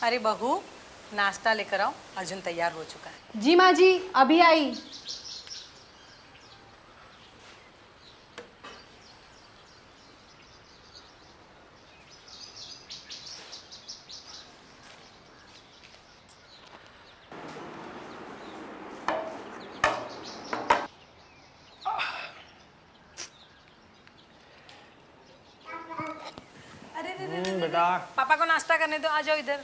अरे बहू, नाश्ता लेकर आओ, अर्जुन तैयार हो चुका है। जी माँ जी, अभी आई। अरे बेटा पापा को नाश्ता करने दो, आ जाओ इधर।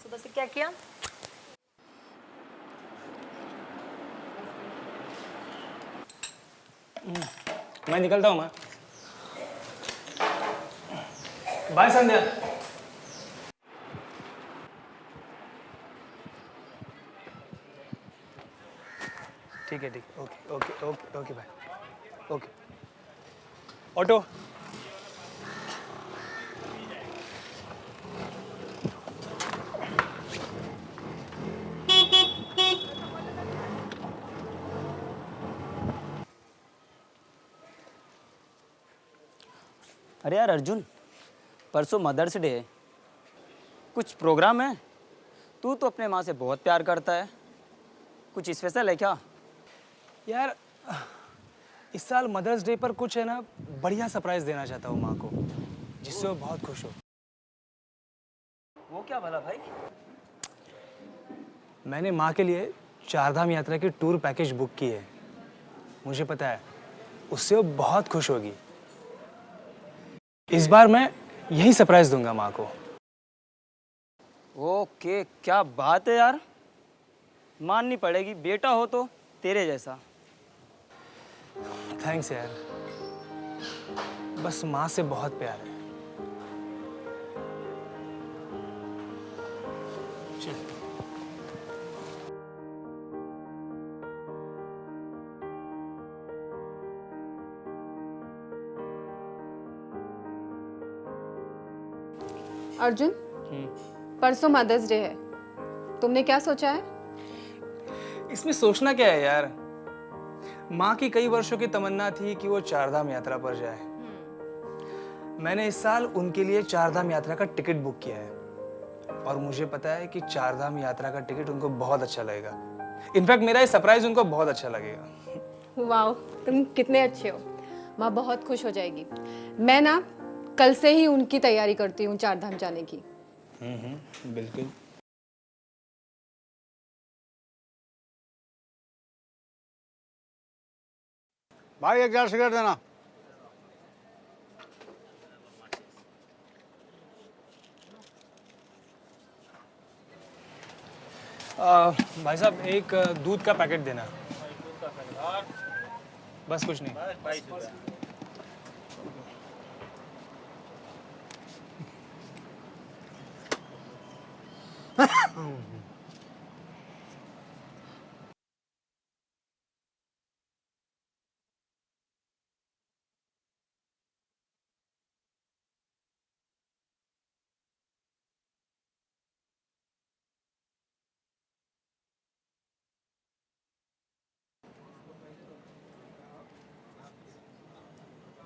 सुबह से क्या किया? मैं निकलता हूँ। मैं बाय संध्या। ठीक है okay okay okay okay bye okay. Auto. अरे यार अर्जुन, परसों मदर्स डे है, कुछ प्रोग्राम है? तू तो अपने माँ से बहुत प्यार करता है, कुछ स्पेशल है क्या? यार इस साल मदर्स डे पर कुछ है ना, बढ़िया सरप्राइज देना चाहता हूँ माँ को, जिससे वो बहुत खुश हो। वो क्या भला भाई? मैंने माँ के लिए चारधाम यात्रा की टूर पैकेज बुक की है। मुझे पता है उससे वो बहुत खुश होगी। इस बार मैं यही सरप्राइज दूंगा माँ को। ओके, क्या बात है यार, माननी पड़ेगी, बेटा हो तो तेरे जैसा। थैंक्स यार, बस माँ से बहुत प्यार है। चल। अर्जुन, परसों मदर्स डे है, तुमने क्या सोचा है? इसमें सोचना क्या है यार, माँ की कई वर्षों की तमन्ना थी कि वो चारधाम यात्रा पर जाए। मैंने इस साल उनके लिए चारधाम यात्रा का टिकट बुक किया है, और मुझे पता है कि चारधाम यात्रा का टिकट उनको बहुत अच्छा लगेगा। इनफैक्ट मेरा ये सरप्राइज उनको बहुत अच्छा लगेगा। वाह, तुम कितने अच्छे हो। माँ बहुत खुश हो जाएगी। मैं ना कल से ही उनकी तैयारी करती हूँ चारधाम जाने की। बिल्कुल। भाई एक जार सिगरेट देना। भाई साहब एक दूध का पैकेट देना। बस कुछ नहीं।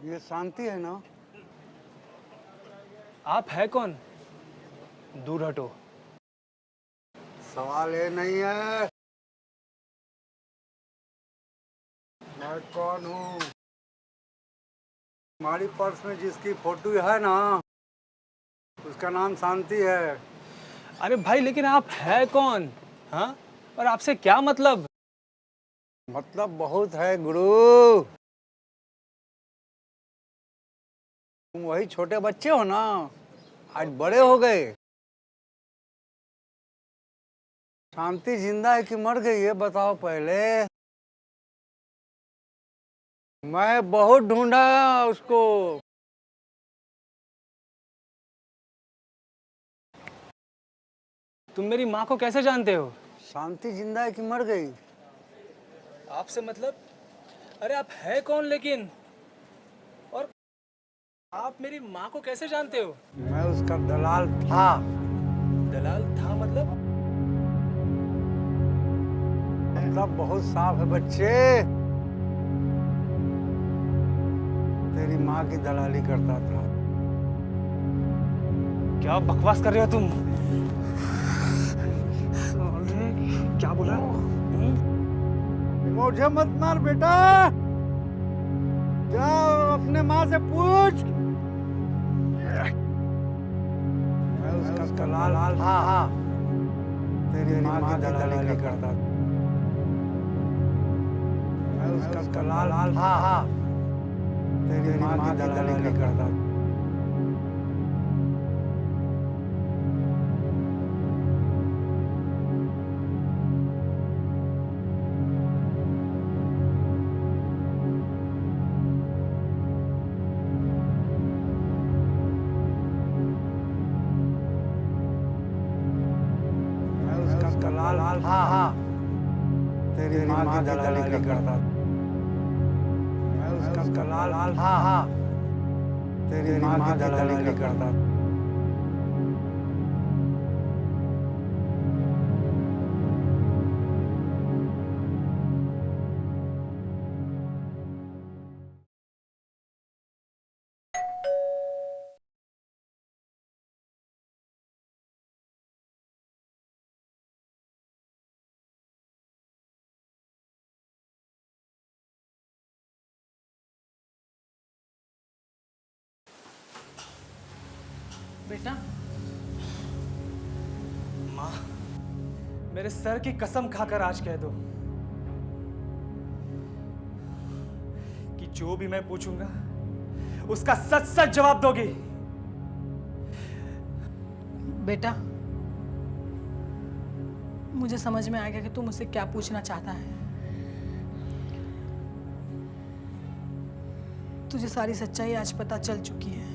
ये शांति है ना? आप है कौन? दूर हटो। सवाल ये नहीं है मैं कौन हूँ। हमारी पर्स में जिसकी फोटो है ना, उसका नाम शांति है। अरे भाई लेकिन आप है कौन? हाँ, और आपसे क्या मतलब? मतलब बहुत है गुरु। तुम वही छोटे बच्चे हो ना, आज बड़े हो गए। शांति जिंदा है कि मर गई है, बताओ पहले। मैं बहुत ढूंढा उसको। तुम मेरी माँ को कैसे जानते हो? शांति जिंदा है कि मर गई? आपसे मतलब? अरे आप है कौन लेकिन? और आप मेरी माँ को कैसे जानते हो? मैं उसका दलाल था। दलाल था मतलब? मतलब बहुत साफ है बच्चे। तेरी माँ की दलाली करता था। क्या बकवास कर रहे हो तुम? साले, क्या बोला? मुझे मत मार बेटा, जा अपने माँ से पूछ। मैं उसका दलाल, हाँ हाँ, तेरी माँ की दलाली करता। मैं उसका दलाल, हाँ हाँ, तेरी माँ की दलाली करता। मैं उसका दलाल, हाँ हाँ, तेरी माँ की दलाली करता। मैं उसका दलाल, हाँ हाँ, तेरी माँ की दलाली करता। बेटा, माँ, मेरे सर की कसम खाकर आज कह दो कि जो भी मैं पूछूंगा उसका सच सच जवाब दोगी। बेटा, मुझे समझ में आ गया कि तू मुझसे क्या पूछना चाहता है। तुझे सारी सच्चाई आज पता चल चुकी है।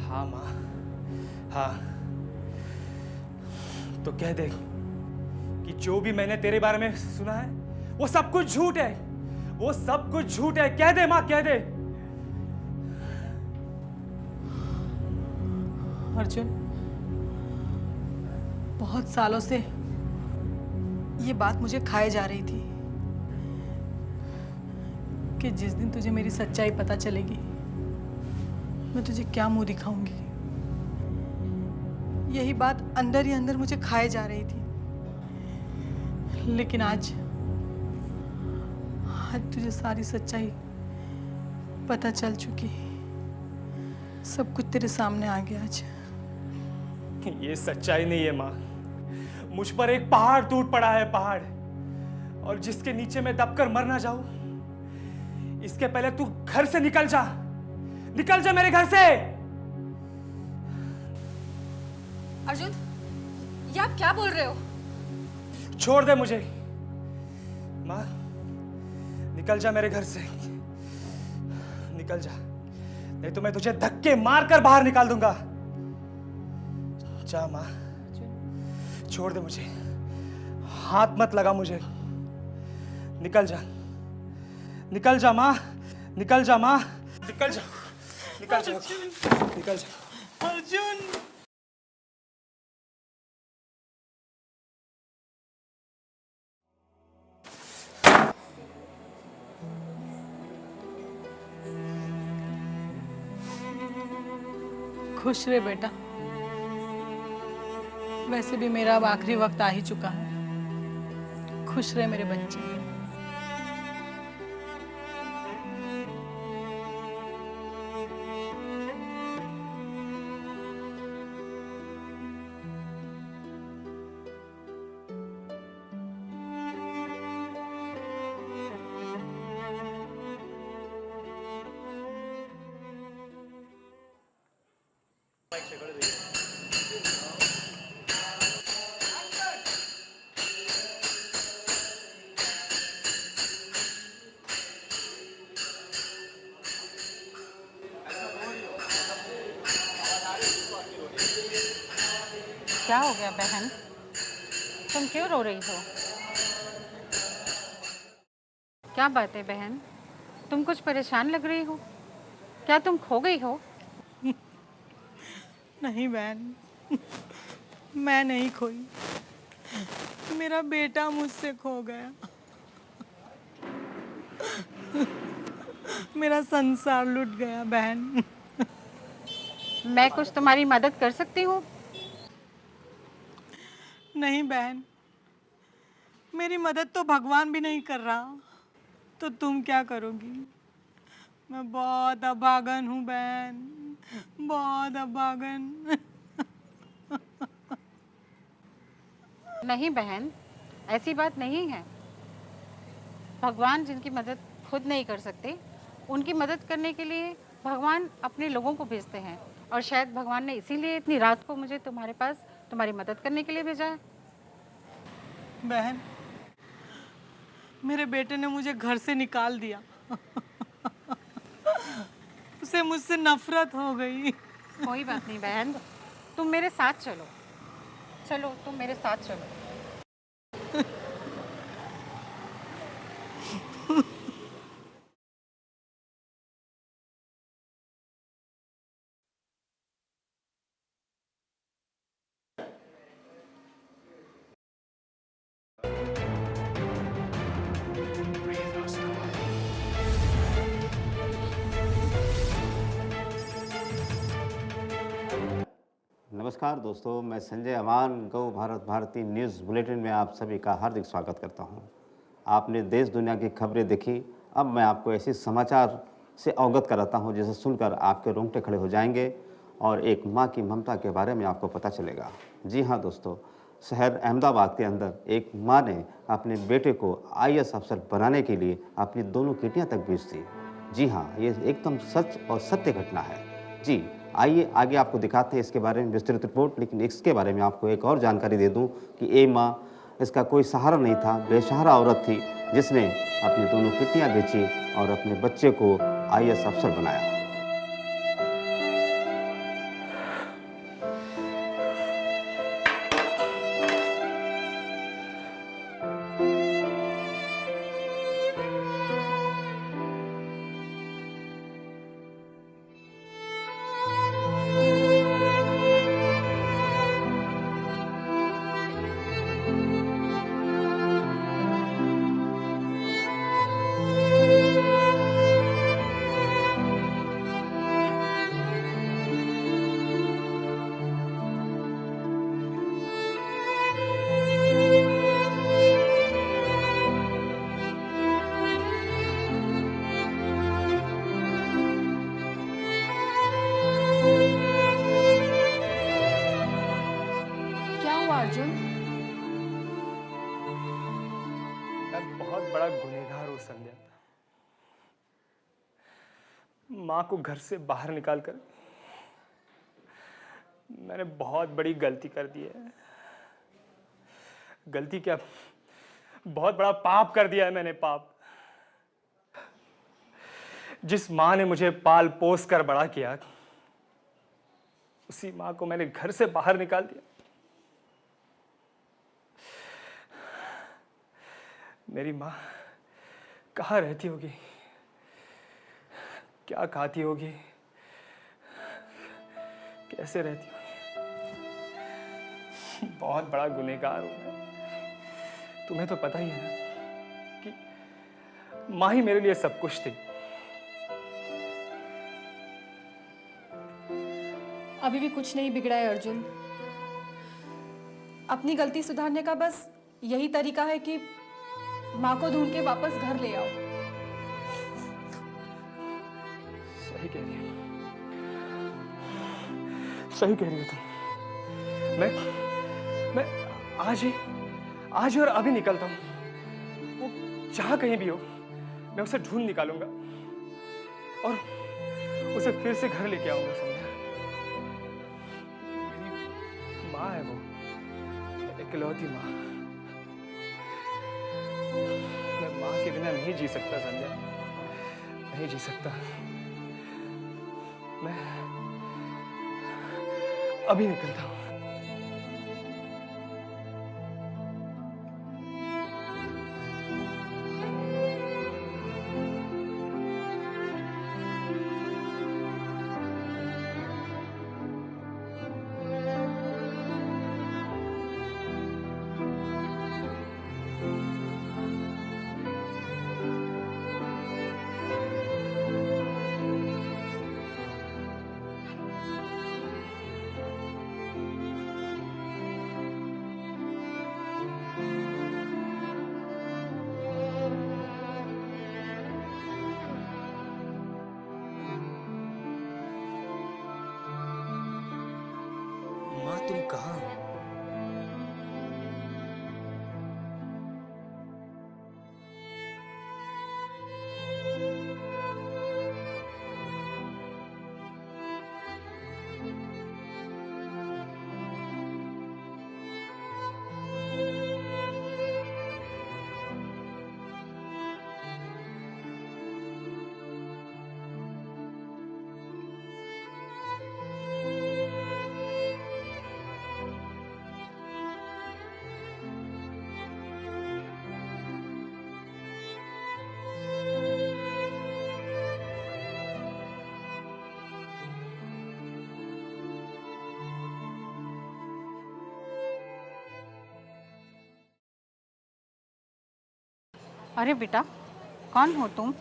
हाँ माँ, हाँ, तो कह दे कि जो भी मैंने तेरे बारे में सुना है वो सब कुछ झूठ है, वो सब कुछ झूठ है। कह दे माँ, कह दे। अर्जुन, बहुत सालों से ये बात मुझे खाए जा रही थी कि जिस दिन तुझे मेरी सच्चाई पता चलेगी मैं तुझे क्या मुंह दिखाऊंगी। यही बात अंदर ही अंदर मुझे खाए जा रही थी, लेकिन आज तुझे सारी सच्चाई पता चल चुकी। सब कुछ तेरे सामने आ गया आज। ये सच्चाई नहीं है माँ, मुझ पर एक पहाड़ टूट पड़ा है, पहाड़, और जिसके नीचे मैं दबकर मर ना जाऊं इसके पहले तू घर से निकल जा, निकल जा मेरे घर से। अर्जुन, ये आप क्या बोल रहे हो? छोड़ दे मुझे माँ, निकल जा मेरे घर से, निकल जा, नहीं तो मैं तुझे धक्के मारकर बाहर निकाल दूंगा। जा माँ, छोड़ दे मुझे, हाथ मत लगा मुझे, निकल जा, निकल जा माँ, निकल जा माँ, निकल जा, निकल जा, निकल जा। अर्जुन, खुश रहे बेटा। वैसे भी मेरा अब आखिरी वक्त आ ही चुका है। खुश रहे मेरे बच्चे। क्या हो गया बहन? तुम क्यों रो रही हो? क्या बात है बहन? तुम कुछ परेशान लग रही हो। क्या तुम खो गई हो? नहीं बहन, मैं नहीं खोई, मेरा बेटा मुझसे खो गया। मेरा संसार लुट गया बहन। मैं कुछ तुम्हारी मदद कर सकती हूँ? नहीं बहन, मेरी मदद तो भगवान भी नहीं कर रहा, तो तुम क्या करोगी? मैं बहुत अभागन हूँ बहन, बहुत अभागन। नहीं बहन, ऐसी बात नहीं है। भगवान जिनकी मदद खुद नहीं कर सकते, उनकी मदद करने के लिए भगवान अपने लोगों को भेजते हैं। और शायद भगवान ने इसीलिए इतनी रात को मुझे तुम्हारे पास तुम्हारी मदद करने के लिए भेजा है। बहन, मेरे बेटे ने मुझे घर से निकाल दिया। उसे मुझसे नफरत हो गई। कोई बात नहीं बहन, तुम मेरे साथ चलो। चलो तुम मेरे साथ चलो। नमस्कार दोस्तों, मैं संजय अमान गौ भारत भारती न्यूज़ बुलेटिन में आप सभी का हार्दिक स्वागत करता हूं। आपने देश दुनिया की खबरें देखी, अब मैं आपको ऐसे समाचार से अवगत कराता हूं जिसे सुनकर आपके रोंगटे खड़े हो जाएंगे और एक मां की ममता के बारे में आपको पता चलेगा। जी हां दोस्तों, शहर अहमदाबाद के अंदर एक मां ने अपने बेटे को IAS अफसर बनाने के लिए अपनी दोनों किडनियाँ तक बेच दी। जी हाँ, ये एकदम सच और सत्य घटना है। जी आइए आगे आपको दिखाते हैं इसके बारे में विस्तृत रिपोर्ट। लेकिन इसके बारे में आपको एक और जानकारी दे दूं कि ये माँ, इसका कोई सहारा नहीं था, बेसहारा औरत थी जिसने अपनी दोनों किडनियाँ बेची और अपने बच्चे को IAS अफसर बनाया। क्या हुआ अर्जुन? मैं बहुत बड़ा गुनहगार हूँ संध्या। माँ को घर से बाहर निकालकर मैंने बहुत बड़ी गलती कर दी है। गलती क्या, बहुत बड़ा पाप कर दिया है मैंने, पाप। जिस माँ ने मुझे पाल पोस कर बड़ा किया, उसी माँ को मैंने घर से बाहर निकाल दिया। मेरी माँ कहाँ रहती होगी, क्या खाती होगी, कैसे रहती होगी। बहुत बड़ा गुनहगार हूं मैं। तुम्हें तो पता ही है ना कि माँ ही मेरे लिए सब कुछ थी। अभी भी कुछ नहीं बिगड़ा है अर्जुन। अपनी गलती सुधारने का बस यही तरीका है कि माँ को ढूंढ के वापस घर ले आओ। सही कह रही हो, सही कह रही हो तुम। मैं आज ही और अभी निकलता हूँ। वो जहाँ कहीं भी हो, मैं उसे ढूंढ निकालूंगा और उसे फिर से घर लेके आऊंगा। समझा? मेरी माँ है वो, इकलौती माँ। मैं माँ के बिना नहीं जी सकता संजय, नहीं जी सकता। मैं अभी निकलता हूँ। तुम कहाँ हो? अरे बेटा, कौन हो तुम?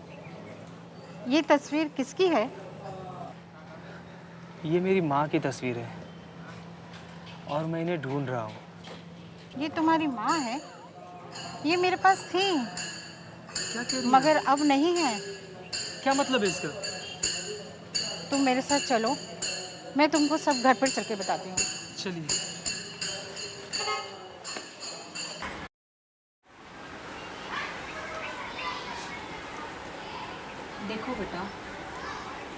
ये तस्वीर किसकी है? ये मेरी माँ की तस्वीर है और मैं इन्हें ढूंढ रहा हूँ। ये तुम्हारी माँ है? ये मेरे पास थी क्या कह रही मगर अब नहीं है। क्या मतलब है इसका? तुम मेरे साथ चलो, मैं तुमको सब घर पर चल के बताती हूँ। चलिए। देखो बेटा,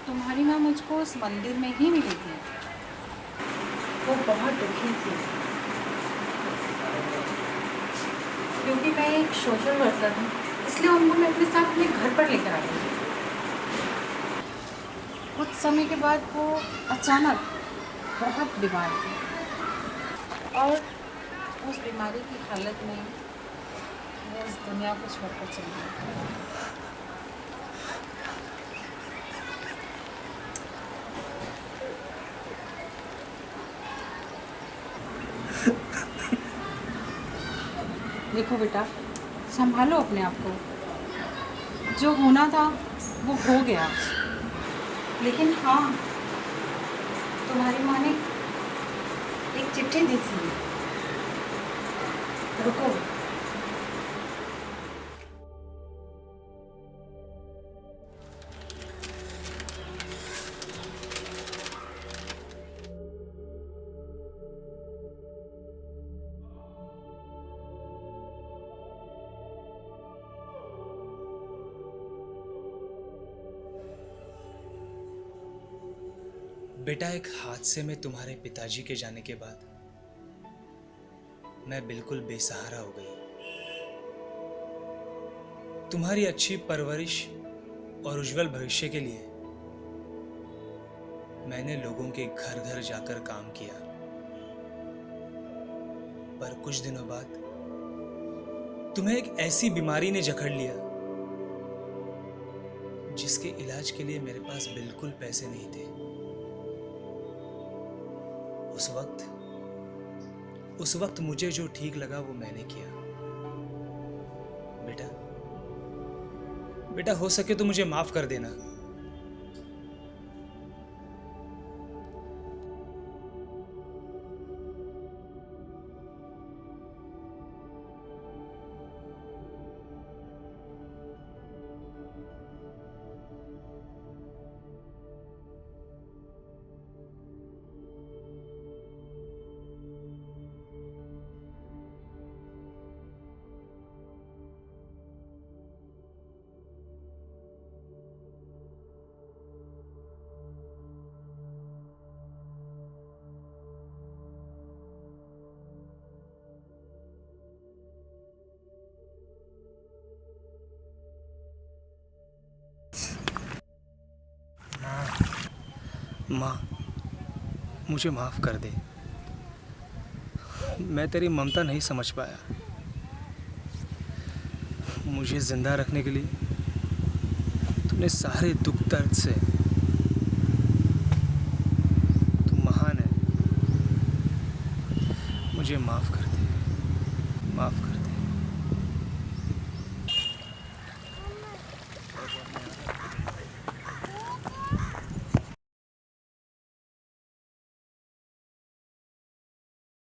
तुम्हारी माँ मुझको उस मंदिर में ही मिली थी। वो बहुत दुखी थी क्योंकि मैं एक सोशल वर्कर हूँ, इसलिए उनको मैं अपने साथ अपने घर पर लेकर आ गई। कुछ समय के बाद वो अचानक बहुत बीमार हुई और उस बीमारी की हालत में वो इस दुनिया को छोड़कर चली गई। देखो बेटा, संभालो अपने आप को। जो होना था वो हो गया, लेकिन हाँ, तुम्हारी माँ ने एक चिट्ठी दी थी। रुको। बेटा, एक हादसे में तुम्हारे पिताजी के जाने के बाद मैं बिल्कुल बेसहारा हो गई। तुम्हारी अच्छी परवरिश और उज्जवल भविष्य के लिए मैंने लोगों के घर घर जाकर काम किया, पर कुछ दिनों बाद तुम्हें एक ऐसी बीमारी ने जकड़ लिया जिसके इलाज के लिए मेरे पास बिल्कुल पैसे नहीं थे। उस वक्त मुझे जो ठीक लगा वो मैंने किया। बेटा, हो सके तो मुझे माफ कर देना। माँ, मुझे माफ़ कर दे। मैं तेरी ममता नहीं समझ पाया। मुझे ज़िंदा रखने के लिए तूने सारे दुख दर्द से, तू महान है। मुझे माफ़ कर दे, माफ़ कर दे।